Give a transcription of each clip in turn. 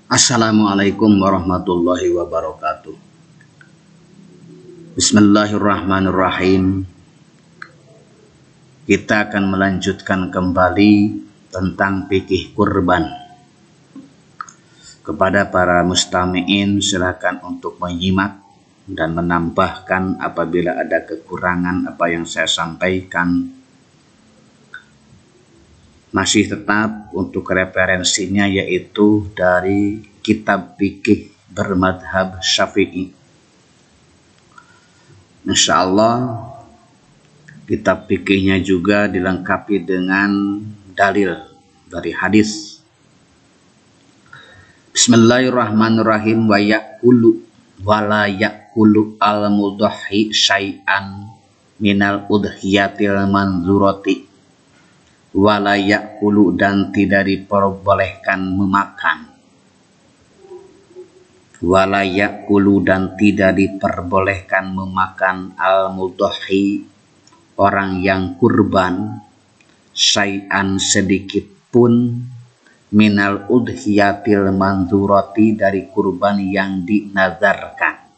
Assalamualaikum warahmatullahi wabarakatuh. Bismillahirrahmanirrahim. Kita akan melanjutkan kembali tentang fikih kurban. Kepada para mustami'in silakan untuk menyimak dan menambahkan apabila ada kekurangan apa yang saya sampaikan. Masih tetap untuk referensinya yaitu dari kitab fikih bermadhab Syafi'i. Insya Allah kitab fikihnya juga dilengkapi dengan dalil dari hadis. Bismillahirrahmanirrahim. Wa yakulu wala yakulu al-mudhahi syai'an minal udhiyatil manzurati. Wala yakulu dan tidak diperbolehkan memakan. Wala yakulu dan tidak diperbolehkan memakan al-mudhahi orang yang kurban syai'an sedikit pun minal udhiyatil manzurati dari kurban yang dinazarkan.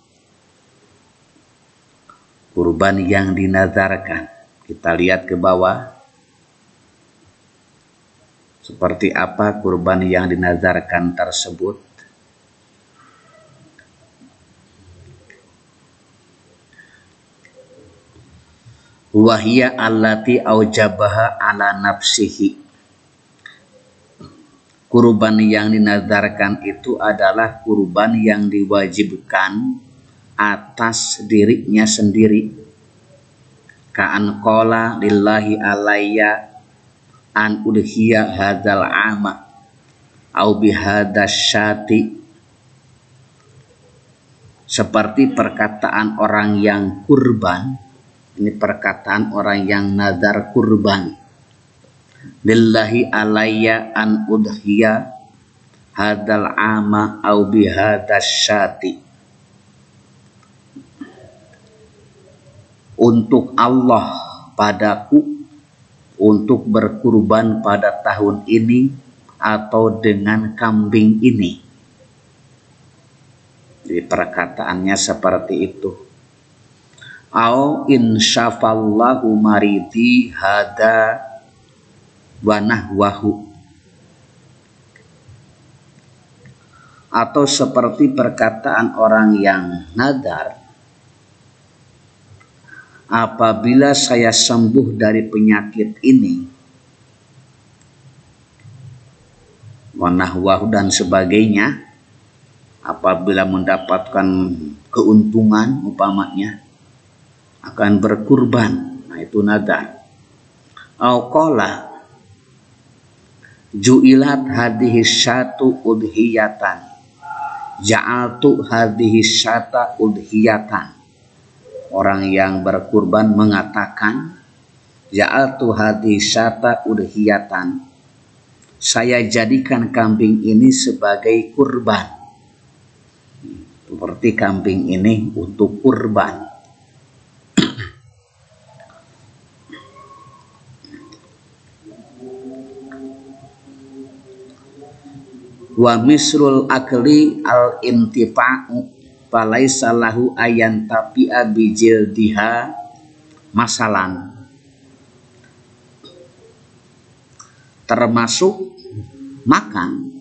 Kurban yang dinazarkan. Kita lihat ke bawah. Seperti apa kurban yang dinazarkan tersebut? Wahia allati aujabaha ala nafsihi. Kurban yang dinazarkan itu adalah kurban yang diwajibkan atas dirinya sendiri. Ka'an qala lillahi alayya an udhiya hadzal ama au bihadasyati, seperti perkataan orang yang kurban. Ini perkataan orang yang nazar kurban. Lillahi alayya an udhiya hadzal ama au bihadasyati, untuk Allah padaku untuk berkurban pada tahun ini atau dengan kambing ini. Jadi perkataannya seperti itu. Au insyafallahu maridi hada wa nahwahu, atau seperti perkataan orang yang nadar, apabila saya sembuh dari penyakit ini, wanahwahu dan sebagainya, apabila mendapatkan keuntungan umpamanya akan berkurban, nah itu nadar. Au qala ju'ilat hadhihi syatu udhiyatan, ja'altu hadhihi syata udhiyatan. Orang yang berkurban mengatakan, ja'altu hadhihi syata udhiyatan, saya jadikan kambing ini sebagai kurban. Seperti kambing ini untuk kurban. Wa misrul akli al intifa'u falaisa lahu ayan tapi'a bijildiha masalan. Termasuk makan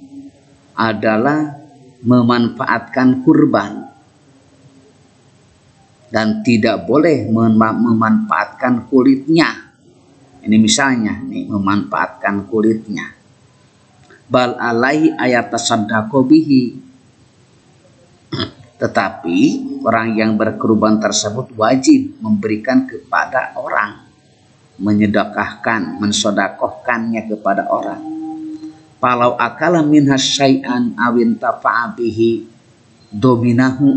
adalah memanfaatkan kurban, dan tidak boleh memanfaatkan kulitnya. Ini misalnya nih, memanfaatkan kulitnya. Bal alaihi ayatasaddaqo bihi, tetapi orang yang berkurban tersebut wajib memberikan kepada orang, menyedekahkan, mensodakohkannya kepada orang. Falau akala minha syai'an awin tafa'a bihi dominahu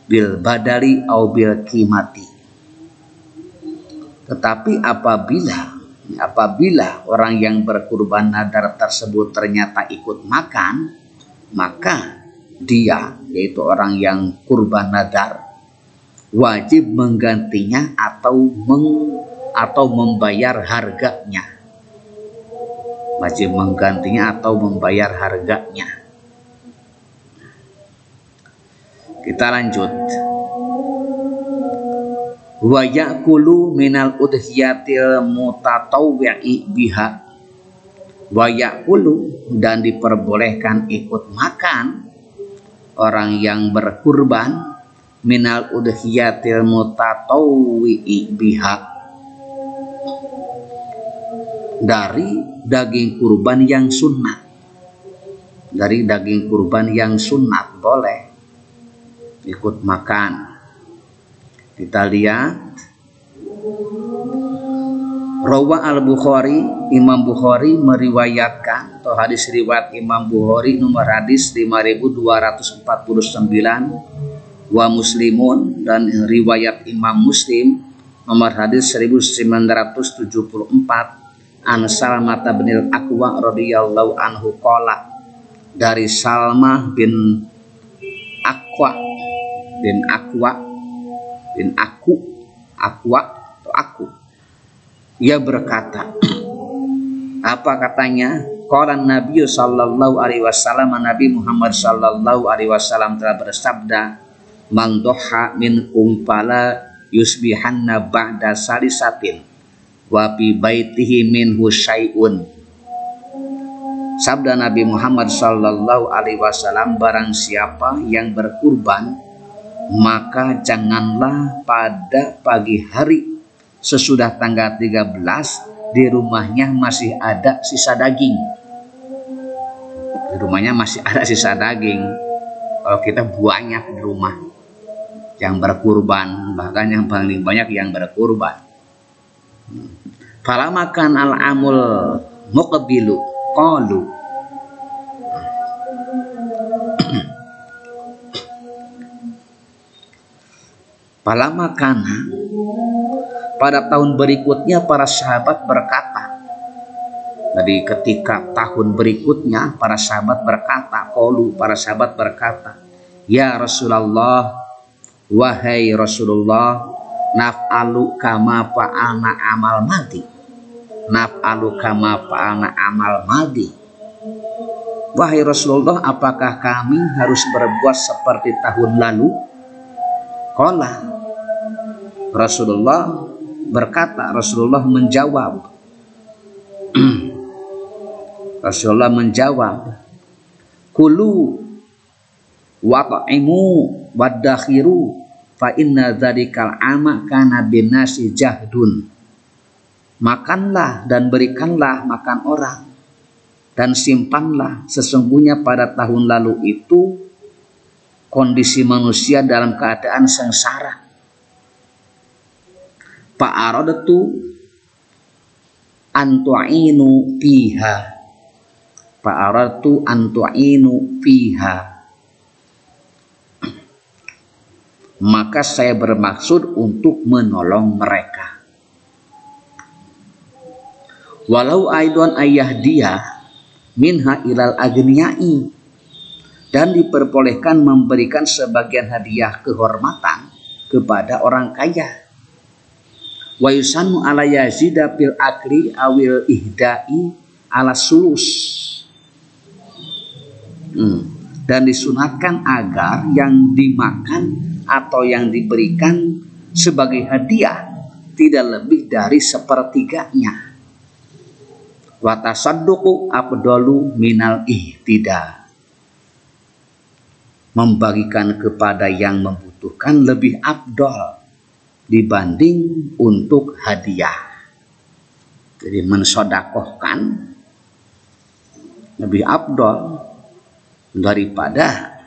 bil badali au bil qimati. Tetapi apabila orang yang berkurban nadar tersebut ternyata ikut makan, maka dia, yaitu orang yang kurban nadar, wajib menggantinya atau membayar harganya. Wajib menggantinya atau membayar harganya. Kita lanjut. Wa ya'kulu minal udhiyatil mutatawwi'i biha. Wa ya'kulu, dan diperbolehkan ikut makan orang yang berkurban minal udhiyatil mutatawwi'i biha, dari daging kurban yang sunnah. Dari daging kurban yang sunnah boleh ikut makan. Kita lihat, Rawa al-Bukhari, Imam Bukhari meriwayatkan, atau hadis riwayat Imam Bukhari nomor hadis 5249, wa Muslimun, dan riwayat Imam Muslim nomor hadis 1974, an Salmah bin Aqwa radhiyallahu anhu qala, dari Salmah bin Aqwa atau aku, ia berkata, apa katanya? Qala Nabi sallallahu alaihi wasallam, Nabi Muhammad sallallahu alaihi wasallam telah bersabda, man doha min umpala yusbihanna ba'da salisatin wa fi baitihi minhu syai'un. Sabda Nabi Muhammad sallallahu alaihi wasallam, barang siapa yang berkurban, maka janganlah pada pagi hari sesudah tanggal 13 di rumahnya masih ada sisa daging. Di rumahnya masih ada sisa daging. Kalau kita banyak di rumah yang berkurban, bahkan yang paling banyak yang berkurban. Falamakan al-amul muqbilu qalu, Palamakana, pada tahun berikutnya para sahabat berkata. Jadi ketika tahun berikutnya para sahabat berkata, qalu, para sahabat berkata, ya Rasulullah, wahai Rasulullah, naf'alu kama fa'alna amal madi. Naf'alu kama fa'alna amal madi. Wahai Rasulullah, apakah kami harus berbuat seperti tahun lalu? Qala, Rasulullah berkata, Rasulullah menjawab, Rasulullah menjawab, kulu wat'imu wadakhiru fa inna dzarikal ama kana binasi jahdun. Makanlah dan berikanlah makan orang, dan simpanlah, sesungguhnya pada tahun lalu itu kondisi manusia dalam keadaan sengsara. Fa'aradtu antu'inu fiha. Fa'aradtu antu'inu fiha. Maka saya bermaksud untuk menolong mereka. Walau aidon ayah dia minha ilal agniyai, dan diperbolehkan memberikan sebagian hadiah kehormatan kepada orang kaya. Wa yusannu ala yazida fil akli awil ihda'i ala sulus. Dan disunatkan agar yang dimakan atau yang diberikan sebagai hadiah tidak lebih dari sepertiganya. Wa tasadduqu afdalu minal ihtida. Membagikan kepada yang membutuhkan lebih afdal dibanding untuk hadiah. Jadi mensodakohkan lebih afdal daripada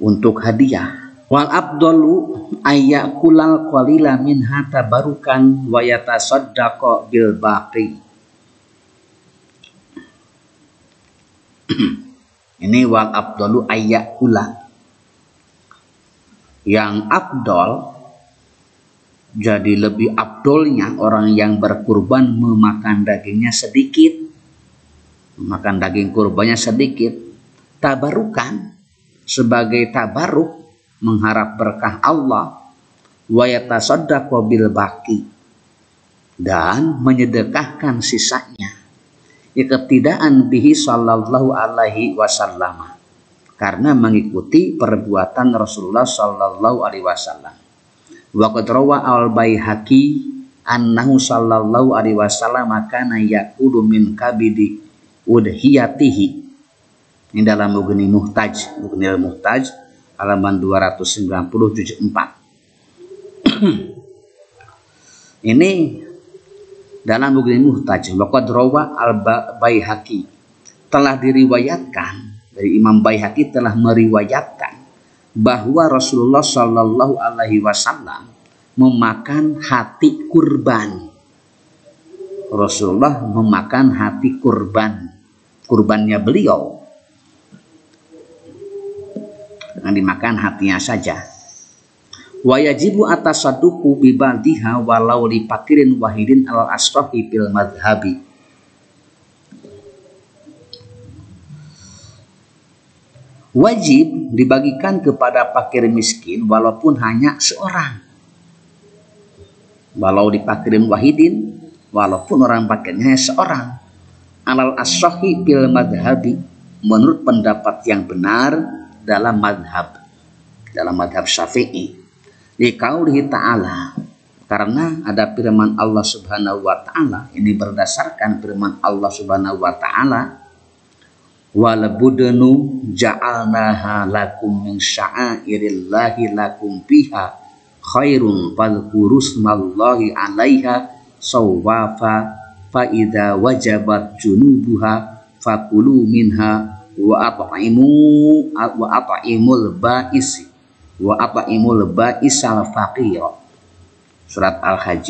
untuk hadiah. Wal afdalu ayyakulal qalila minha tabarukan wa yatasaddaqa bil baqi. Ini wal afdalu ayyakula. Yang afdal, jadi lebih afdolnya orang yang berkurban memakan dagingnya sedikit, memakan daging kurbannya sedikit, tabarukan, sebagai tabaruk, mengharap berkah Allah, wa yatasaddaqu bil baqi, dan menyedekahkan sisanya, iktidaan bihi sallallahu alaihi wasallam, karena mengikuti perbuatan Rasulullah Sallallahu Alaihi Wasallam. Wa qad rawa al-Baihaqi annahu sallallahu alaihi wasallam kana yaqulu min kabidi udhiyatihi. Ini dalam Mughni Muhtaj, Mughni al-Muhtaj halaman 290 juz 4. Ini dalam Mughni Muhtaj, wa qad rawa al-Baihaqi, telah diriwayatkan dari Imam Baihaqi telah meriwayatkan bahwa Rasulullah Shallallahu Alaihi Wasallam memakan hati kurban. Rasulullah memakan hati kurban, kurbannya beliau, yang dimakan hatinya saja. Wa yajibu atasaduqu bi ba'diha walau li fakirin wahidin al asrahi fil madhhabi. Wajib dibagikan kepada fakir miskin walaupun hanya seorang. Walau dipakirin wahidin, walaupun orang fakirnya seorang. Alal as-sahih bil madhabi, menurut pendapat yang benar dalam madhab Syafi'i. Liqaulihi ta'ala, karena ada firman Allah Subhanahu wa ta'ala, ini berdasarkan firman Allah Subhanahu wa ta'ala, wal budnu ja'alnaha lakum min sya'airillahi lakum fiha khairun fadhkuru smallahi 'alaiha sawwafa fa idza wajabat junubuha fakulu minha wa at'imul ba'isal faqir. Surat Al-Hajj.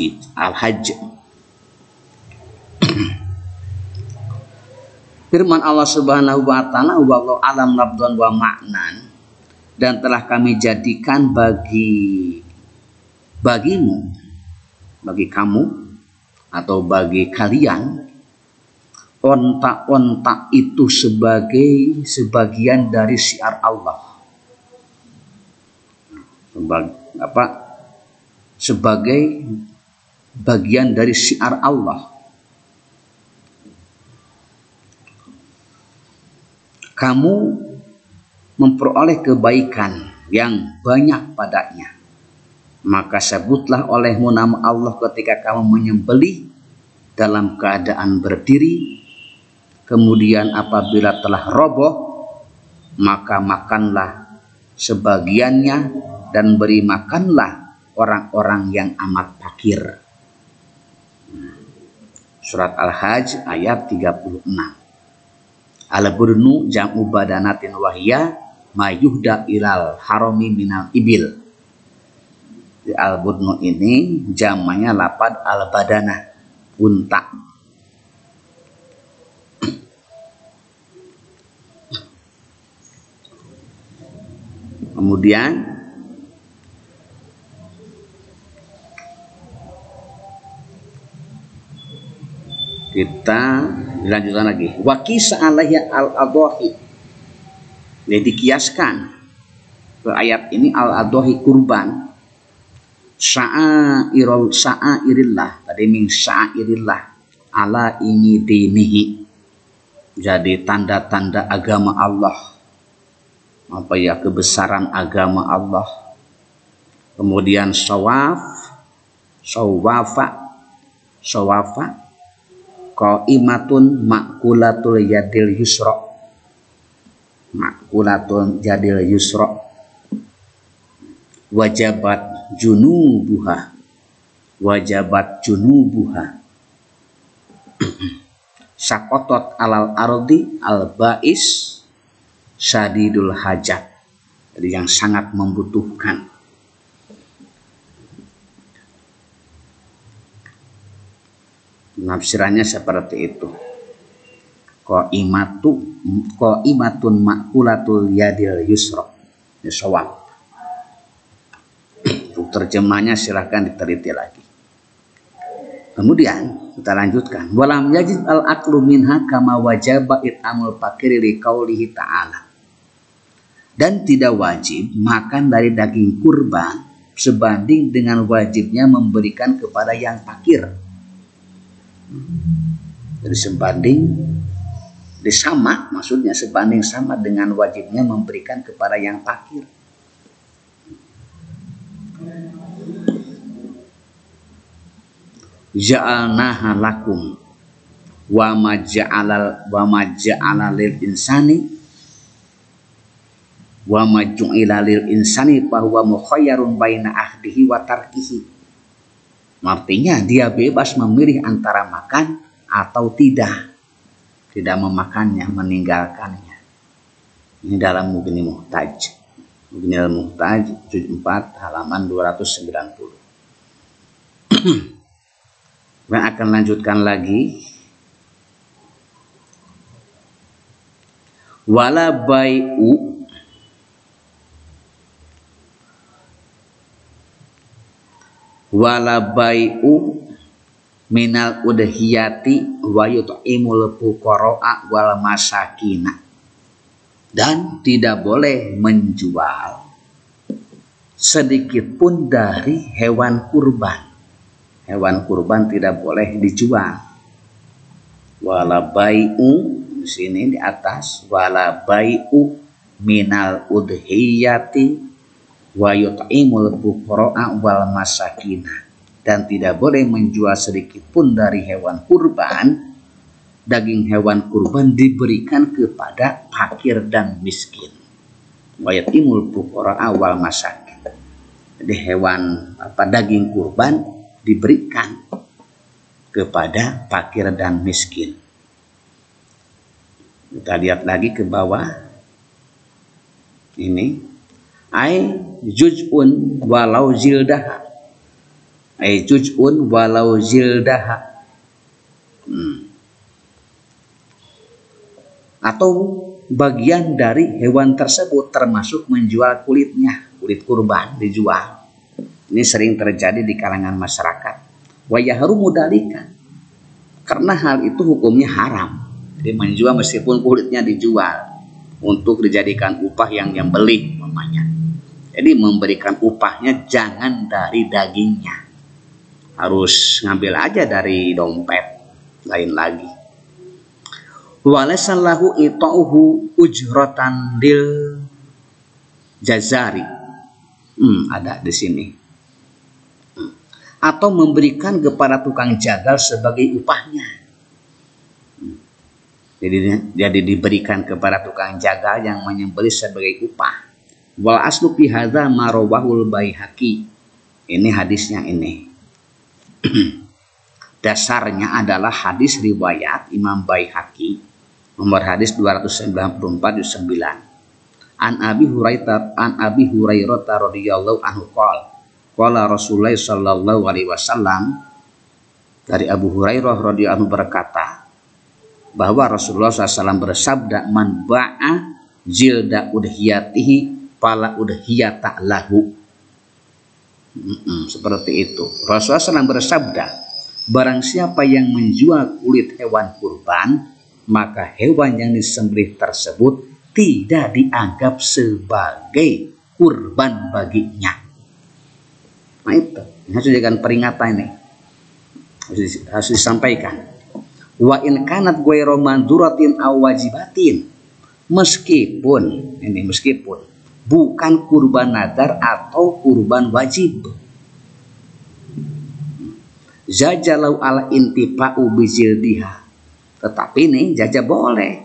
Firman Allah Subhanahu wa ta'ala, wallahu alam labdan wa ma'nan, dan telah kami jadikan bagimu, bagi kamu atau bagi kalian, onta-onta itu sebagai sebagian dari syiar Allah. Sebagai bagian dari syiar Allah. Kamu memperoleh kebaikan yang banyak padanya. Maka sebutlah olehmu nama Allah ketika kamu menyembelih dalam keadaan berdiri. Kemudian apabila telah roboh, maka makanlah sebagiannya dan beri makanlah orang-orang yang amat fakir. Surat Al-Hajj ayat 36. Al-burnu jam'u badanatin wahya mayuhda ilal harami minal ibil. Al-burnu ini jamanya lapad al-badana, unta. Kemudian kita dilanjutkan lagi. Wa qisa alayya al-adhahi. Jadi dikiaskan ke ayat ini al-adhahi kurban. Sa'airillah, tadi min sa'airillah ala ini dinihi. Jadi tanda-tanda agama Allah. Kebesaran agama Allah. Kemudian sawafa qaimatun ma'kulatul yadil yusra. Ma'kulatul yadil yusra. Wajabat junubuha. Sakotot alal ardi al ba'is syadidul hajat. Jadi yang sangat membutuhkan. Nafsirannya seperti itu. Qaimatun ma'kulatul yadil yusra. Sawab. Untuk terjemahnya silahkan diteliti lagi. Kemudian kita lanjutkan. Walam yajid al-aqlu minha kama wajaba it'amul fakiri liqaulihi ta'ala. Dan tidak wajib makan dari daging kurban sebanding dengan wajibnya memberikan kepada yang fakir. Jadi sebanding Sama, maksudnya sebanding sama dengan wajibnya memberikan kepada yang fakir. Ja'alnaha lakum wa ma ja'ala lil insani wa ma ju'ila lil insani bahwa mukhayyarun baina ahdihi wa tarkihi. Artinya dia bebas memilih antara makan atau tidak memakannya, meninggalkannya. Ini dalam Mughni Muhtaj. Mughni al-Muhtaj juz 4 halaman 290. Dan akan lanjutkan lagi. Wala bai'u minal udhiyati wa yut'imul fuqara'a wal masakina. Dan tidak boleh menjual sedikit pun dari hewan kurban. Hewan kurban tidak boleh dijual. Wala bai'u, di sini di atas, wala bai'u minal udhiyati wa yut'imul fuqara'a wal masakina. Dan tidak boleh menjual sedikit pun dari hewan kurban. Daging hewan kurban diberikan kepada fakir dan miskin. Wa yut'imul fuqara'a wal masakin. Jadi daging kurban diberikan kepada fakir dan miskin. Kita lihat lagi ke bawah. Ini ai juz'un walau zildaha. Ai juz'un walau zildaha. Atau bagian dari hewan tersebut termasuk menjual kulitnya, kulit kurban dijual. Ini sering terjadi di kalangan masyarakat. Wa yahrumu dzalika. Karena hal itu hukumnya haram. Jadi menjual meskipun kulitnya dijual untuk dijadikan upah yang beli namanya. Jadi memberikan upahnya jangan dari dagingnya. Harus ngambil aja dari dompet, lain lagi. Walasallahu ita'uhu ujratan lil jazari. Ada di sini. Atau memberikan kepada tukang jagal sebagai upahnya. Jadi diberikan kepada tukang jagal yang menyembelih sebagai upah. Wal aslu fi hadza ma rawahul Baihaqi. Ini hadisnya ini. Dasarnya adalah hadis riwayat Imam Baihaqi nomor hadis 294 juz 9. An Abi Hurairah radhiyallahu anhu qala Rasulullah sallallahu alaihi wasallam. Dari Abu Hurairah radhiyallahu anhu berkata bahwa Rasulullah SAW bersabda, man ba'a jilda udhiyatihi fala udhiyata lahu. Seperti itu. Rasulullah SAW bersabda, barang siapa yang menjual kulit hewan kurban, maka hewan yang disembelih tersebut tidak dianggap sebagai kurban baginya. Nah itu, harus dijadikan peringatan ini, harus disampaikan. Wa in kanat ghairu manduratin aw wajibatin, meskipun bukan kurban nadar atau kurban wajib. Jajalau ala intifa'u bizildiha, tetapi nih jaja boleh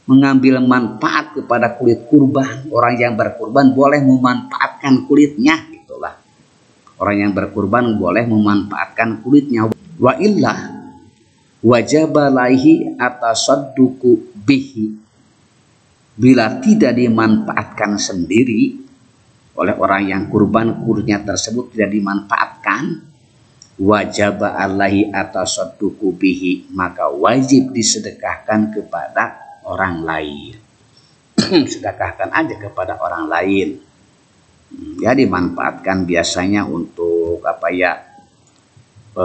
mengambil manfaat kepada kulit kurban. Orang yang berkurban boleh memanfaatkan kulitnya, gitulah. Orang yang berkurban boleh memanfaatkan kulitnya. Wa illa wajib alaihi atasadduqu bihi. Bila tidak dimanfaatkan sendiri oleh orang yang kurban, kulitnya tersebut tidak dimanfaatkan, wajib alaihi atasadduqu bihi, maka wajib disedekahkan kepada orang lain. Sedekahkan aja kepada orang lain. Ya, dimanfaatkan biasanya untuk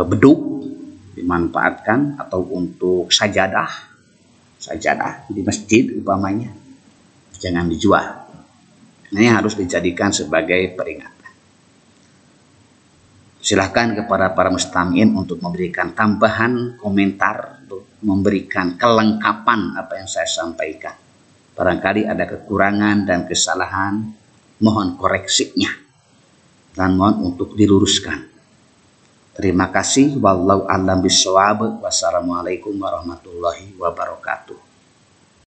beduk dimanfaatkan, atau untuk sajadah di masjid umpamanya, jangan dijual. Ini harus dijadikan sebagai peringatan. Silahkan kepada para mustami'in untuk memberikan tambahan komentar memberikan kelengkapan apa yang saya sampaikan. Barangkali ada kekurangan dan kesalahan, mohon koreksinya dan mohon untuk diluruskan. Terima kasih. Wallahu a'lam bishawab. Wassalamualaikum warahmatullahi wabarakatuh.